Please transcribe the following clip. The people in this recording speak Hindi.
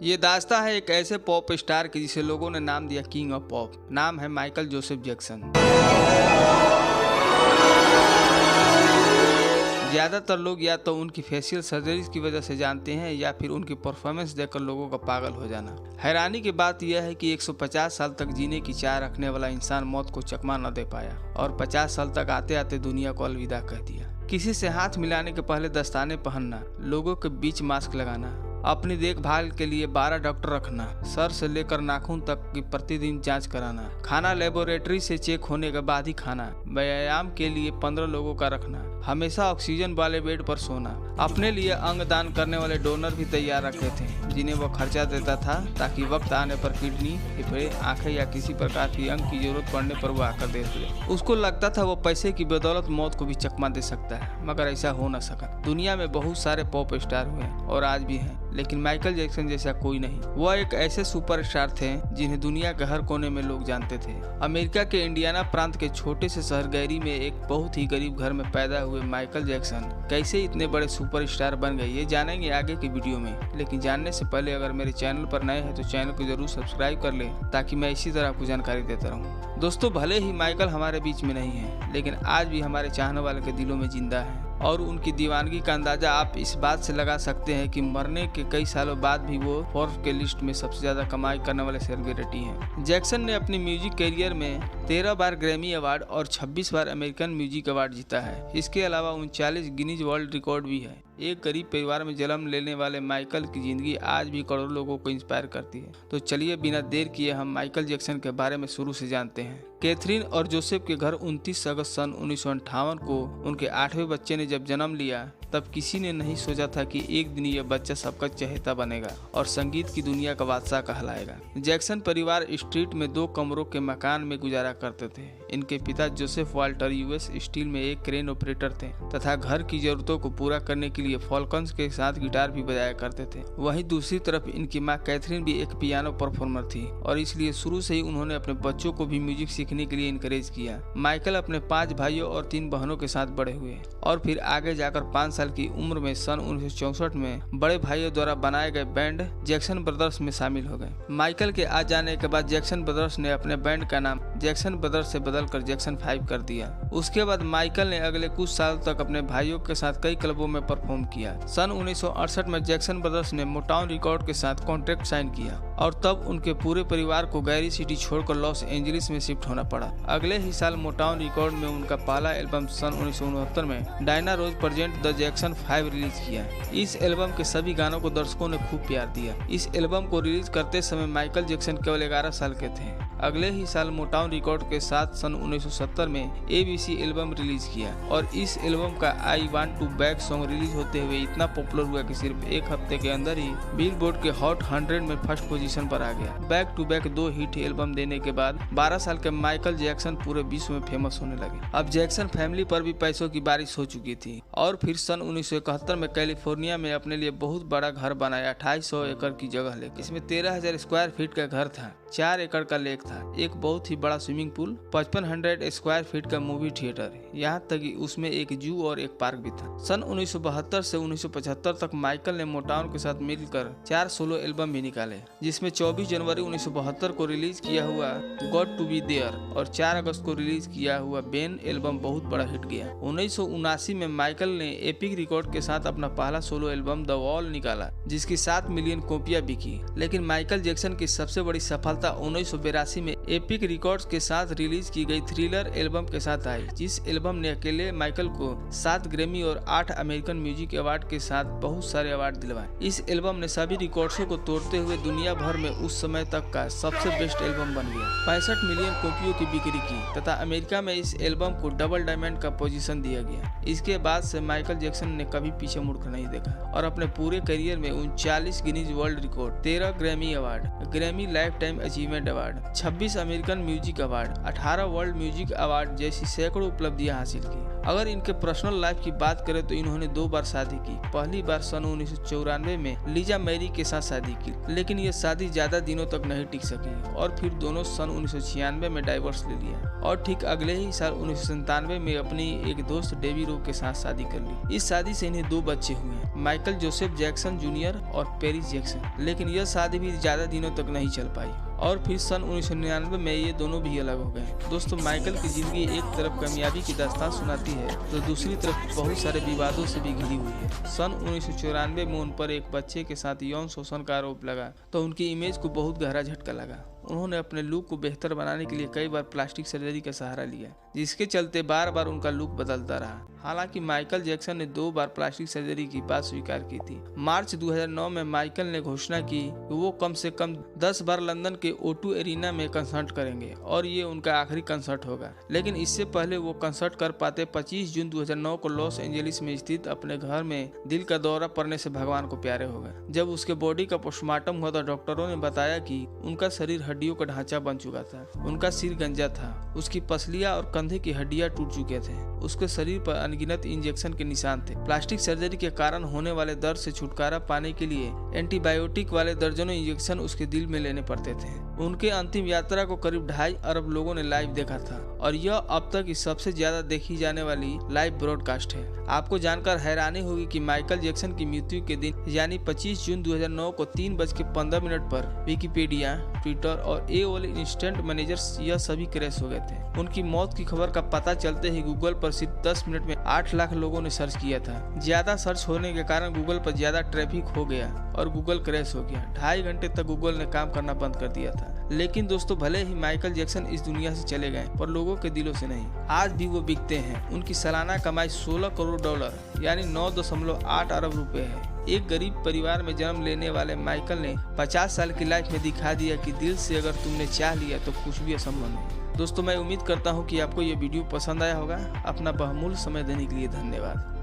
ये दास्तां है एक ऐसे पॉप स्टार की जिसे लोगों ने नाम दिया किंग ऑफ पॉप। नाम है माइकल जोसेफ जैक्सन। ज़्यादातर लोग या तो उनकी फेशियल सर्जरीज की वजह से जानते हैं या फिर उनकी परफॉर्मेंस देखकर लोगों का पागल हो जाना। हैरानी की बात यह है कि 150 साल तक जीने की चाह रखने वाला इंसान मौत को चकमा न दे पाया और 50 साल तक आते आते दुनिया को अलविदा कह दिया। किसी से हाथ मिलाने के पहले दस्ताने पहनना, लोगों के बीच मास्क लगाना, अपनी देखभाल के लिए 12 डॉक्टर रखना, सर से लेकर नाखून तक की प्रतिदिन जांच कराना, खाना लेबोरेटरी से चेक होने के बाद ही खाना, व्यायाम के लिए 15 लोगों का रखना, हमेशा ऑक्सीजन वाले बेड पर सोना, अपने लिए अंग दान करने वाले डोनर भी तैयार रखे थे जिन्हें वो खर्चा देता था ताकि वक्त आने पर किडनी, फेफड़े, आंखें या किसी प्रकार की अंग की जरूरत पड़ने पर वो आकर दे सके। उसको लगता था वो पैसे की बदौलत मौत को भी चकमा दे सकता है, मगर ऐसा हो न सका। दुनिया में बहुत सारे पॉप स्टार हुए और आज भी हैं, लेकिन माइकल जैक्सन जैसा कोई नहीं। वह एक ऐसे सुपरस्टार थे जिन्हें दुनिया के हर कोने में लोग जानते थे। अमेरिका के इंडियाना प्रांत के छोटे से शहर गैरी में एक बहुत ही गरीब घर में पैदा हुए माइकल जैक्सन कैसे इतने बड़े सुपरस्टार बन गए, ये जानेंगे आगे की वीडियो में। लेकिन जानने से पहले अगर मेरे चैनल पर नए हैं तो चैनल को जरूर सब्सक्राइब कर लें ताकि मैं इसी तरह आपको जानकारी देता रहूं। दोस्तों, भले ही माइकल हमारे बीच में नहीं है, लेकिन आज भी हमारे चाहने वाले के दिलों में जिंदा है और उनकी दीवानगी का अंदाजा आप इस बात से लगा सकते हैं कि मरने के कई सालों बाद भी वो फोर्ब्स के लिस्ट में सबसे ज्यादा कमाई करने वाले सेलिब्रिटी हैं। जैक्सन ने अपनी म्यूजिक करियर में 13 बार ग्रैमी अवार्ड और 26 बार अमेरिकन म्यूजिक अवार्ड जीता है। इसके अलावा 39 गिनीज वर्ल्ड रिकॉर्ड भी है। एक गरीब परिवार में जन्म लेने वाले माइकल की जिंदगी आज भी करोड़ों लोगों को इंस्पायर करती है। तो चलिए बिना देर किए हम माइकल जैक्सन के बारे में शुरू से जानते हैं। कैथरीन और जोसेफ के घर 29 अगस्त सन 1958 को उनके 8वें बच्चे ने जब जन्म लिया तब किसी ने नहीं सोचा था कि एक दिन यह बच्चा सबका चहेता बनेगा और संगीत की दुनिया का बादशाह कहलाएगा। जैक्सन परिवार स्ट्रीट में 2 कमरों के मकान में गुजारा करते थे। इनके पिता जोसेफ वाल्टर यूएस स्टील में एक क्रेन ऑपरेटर थे तथा घर की जरूरतों को पूरा करने के लिए फॉल्कन्स के साथ गिटार भी बजाया करते थे। वहीं दूसरी तरफ इनकी माँ कैथरीन भी एक पियानो परफॉर्मर थी और इसलिए शुरू से ही उन्होंने अपने बच्चों को भी म्यूजिक सीखने के लिए इनकरेज किया। माइकल अपने 5 भाइयों और 3 बहनों के साथ बड़े हुए और फिर आगे जाकर 5 साल की उम्र में सन 1964 में बड़े भाइयों द्वारा बनाए गए बैंड जैक्सन ब्रदर्स में शामिल हो गए। माइकल के आ जाने के बाद जैक्सन ब्रदर्स ने अपने बैंड का नाम जैक्सन ब्रदर्स से बदलकर जैक्सन 5 कर दिया। उसके बाद माइकल ने अगले कुछ साल तक अपने भाइयों के साथ कई क्लबों में परफॉर्म किया। सन 1968 में जैक्सन ब्रदर्स ने मोटाउन रिकॉर्ड के साथ कॉन्ट्रैक्ट साइन किया और तब उनके पूरे परिवार को गैरी सिटी छोड़कर लॉस एंजलिस में शिफ्ट होना पड़ा। अगले ही साल मोटाउन रिकॉर्ड में उनका पहला एल्बम सन 1969 में Diana Ross present the Jackson 5 release किया। इस एल्बम के सभी गानों को दर्शकों ने खूब प्यार दिया। इस एल्बम को रिलीज करते समय माइकल जैक्सन केवल 11 साल के थे। अगले ही साल मोटाउन रिकॉर्ड के साथ सन 1970 में ABC एल्बम रिलीज किया और इस एल्बम का I want to back song release होते हुए इतना पॉपुलर हुआ कि सिर्फ एक हफ्ते के अंदर ही बिलबोर्ड के हॉट 100 में फर्स्ट पोजीशन पर आ गया। Back to back 2 hit album देने के बाद 12 साल के माइकल जैक्सन पूरे विश्व में फेमस होने लगे। अब जैक्सन फैमिली पर भी पैसों की बारिश हो चुकी थी और फिर सन 1971 में कैलिफोर्निया में अपने लिए बहुत बड़ा घर बनाया 2800 एकड़ की जगह लेकर। इसमें 13,000 स्क्वायर फीट का घर था, 4 एकड़ का लेक था, एक बहुत ही बड़ा स्विमिंग पूल, 5500 स्क्वायर फीट का मूवी थिएटर, यहाँ तक कि उसमें एक जू और एक पार्क भी था। सन 1972 से 1975 तक माइकल ने मोटाउन के साथ मिलकर 4 सोलो एल्बम भी निकाले, जिसमें 24 जनवरी 1972 को रिलीज किया हुआ गॉड टू बी देयर और 4 अगस्त को रिलीज किया हुआ बेन एल्बम बहुत बड़ा हिट गया। 1979 में माइकल ने एपिक रिकॉर्ड के साथ अपना पहला सोलो एल्बम द वॉल निकाला, जिसकी 7 मिलियन कॉपियां बिकी। लेकिन माइकल जैक्सन की सबसे बड़ी सफलता 1982 में एपिक रिकॉर्ड्स के साथ रिलीज की गई थ्रिलर एल्बम के साथ आई, जिस एल्बम ने अकेले माइकल को 7 ग्रैमी और 8 अमेरिकन म्यूजिक अवार्ड के साथ बहुत सारे अवार्ड दिलवाए। इस एल्बम ने सभी रिकॉर्ड्सों को तोड़ते हुए दुनिया भर में उस समय तक का सबसे बेस्ट एल्बम बन गया। 65 मिलियन कॉपियों की बिक्री की तथा अमेरिका में इस एल्बम को डबल डायमंड का पोजीशन दिया गया। इसके बाद से माइकल जैक्सन ने कभी पीछे मुड़कर नहीं देखा और अपने पूरे करियर में 39 Guinness world record, 13 Grammy award, Grammy life time achievement award, 26 American music award, 18 world music award जैसी सैकड़ों उपलब्धियां हासिल की। अगर इनके पर्सनल लाइफ की बात करें तो इन्होंने 2 बार शादी की। पहली बार सन 1994 में लीजा मैरी के साथ शादी की, लेकिन ये शादी ज्यादा दिनों तक नहीं टिक सकी और फिर दोनों सन 1996 में डाइवोर्स ले लिया और ठीक अगले ही साल 1997 में अपनी एक दोस्त डेबी रो के साथ शादी कर ली। इस शादी से इन्हें 2 बच्चे हुए, माइकल जोसेफ जैक्सन जूनियर और पेरिस जैक्सन, लेकिन यह शादी भी ज्यादा दिनों तक नहीं चल पाई और फिर सन 1999 में ये दोनों भी अलग हो गए। दोस्तों, माइकल की जिंदगी एक तरफ कामयाबी की दास्तान सुनाती है तो दूसरी तरफ बहुत सारे विवादों से भी घिरी हुई है। सन 1994 में उन पर एक बच्चे के साथ यौन शोषण का आरोप लगा तो उनकी इमेज को बहुत गहरा झटका लगा। उन्होंने अपने लुक को बेहतर बनाने के लिए कई बार प्लास्टिक सर्जरी का सहारा लिया, जिसके चलते बार बार उनका लुक बदलता रहा। हालांकि माइकल जैक्सन ने 2 बार प्लास्टिक सर्जरी की बात स्वीकार की थी। मार्च 2009 में माइकल ने घोषणा की कि वो कम से कम 10 बार लंदन के O2 एरिना में कंसर्ट करेंगे और ये उनका आखिरी कंसर्ट होगा। लेकिन इससे पहले वो कंसर्ट कर पाते 25 जून 2009 को लॉस एंजलिस में स्थित अपने घर में दिल का दौरा पड़ने से भगवान को प्यारे हो गए। जब उसके बॉडी का पोस्टमार्टम हुआ तो डॉक्टरों ने बताया कि उनका शरीर हड्डियों का ढांचा बन चुका था, उनका सिर गंजा था, उसकी पसलियां और कंधे की हड्डियां टूट चुके थे, उसके शरीर पर अनगिनत इंजेक्शन के निशान थे। प्लास्टिक सर्जरी के कारण होने वाले दर्द से छुटकारा पाने के लिए एंटीबायोटिक वाले दर्जनों इंजेक्शन उसके दिल में लेने पड़ते थे। उनके अंतिम यात्रा को करीब 2.5 अरब लोगों ने लाइव देखा था और यह अब तक की सबसे ज्यादा देखी जाने वाली लाइव ब्रॉडकास्ट है। आपको जानकर हैरानी होगी कि माइकल जैक्सन की मृत्यु के दिन यानी 25 जून 2009 को 3:15 पर विकिपीडिया, ट्विटर और AOL इंस्टेंट मैनेजर्स यह सभी क्रैश हो गए थे। उनकी मौत की खबर का पता चलते ही गूगल पर सिर्फ 10 मिनट में 8 लाख लोगों ने सर्च किया था। ज्यादा सर्च होने के कारण गूगल पर ज्यादा ट्रैफिक हो गया और गूगल क्रैश हो गया। 2.5 घंटे तक गूगल ने काम करना बंद कर दिया था। लेकिन दोस्तों, भले ही माइकल जैक्सन इस दुनिया से चले गए पर लोगों के दिलों से नहीं। आज भी वो बिकते हैं। उनकी सालाना कमाई $16 करोड़ यानी 9.8 अरब रुपए है। एक गरीब परिवार में जन्म लेने वाले माइकल ने 50 साल की लाइफ में दिखा दिया कि दिल से अगर तुमने चाह लिया तो कुछ भी असंभव नहीं। दोस्तों, मैं उम्मीद करता हूँ कि आपको ये वीडियो पसंद आया होगा। अपना बहुमूल्य समय देने के लिए धन्यवाद।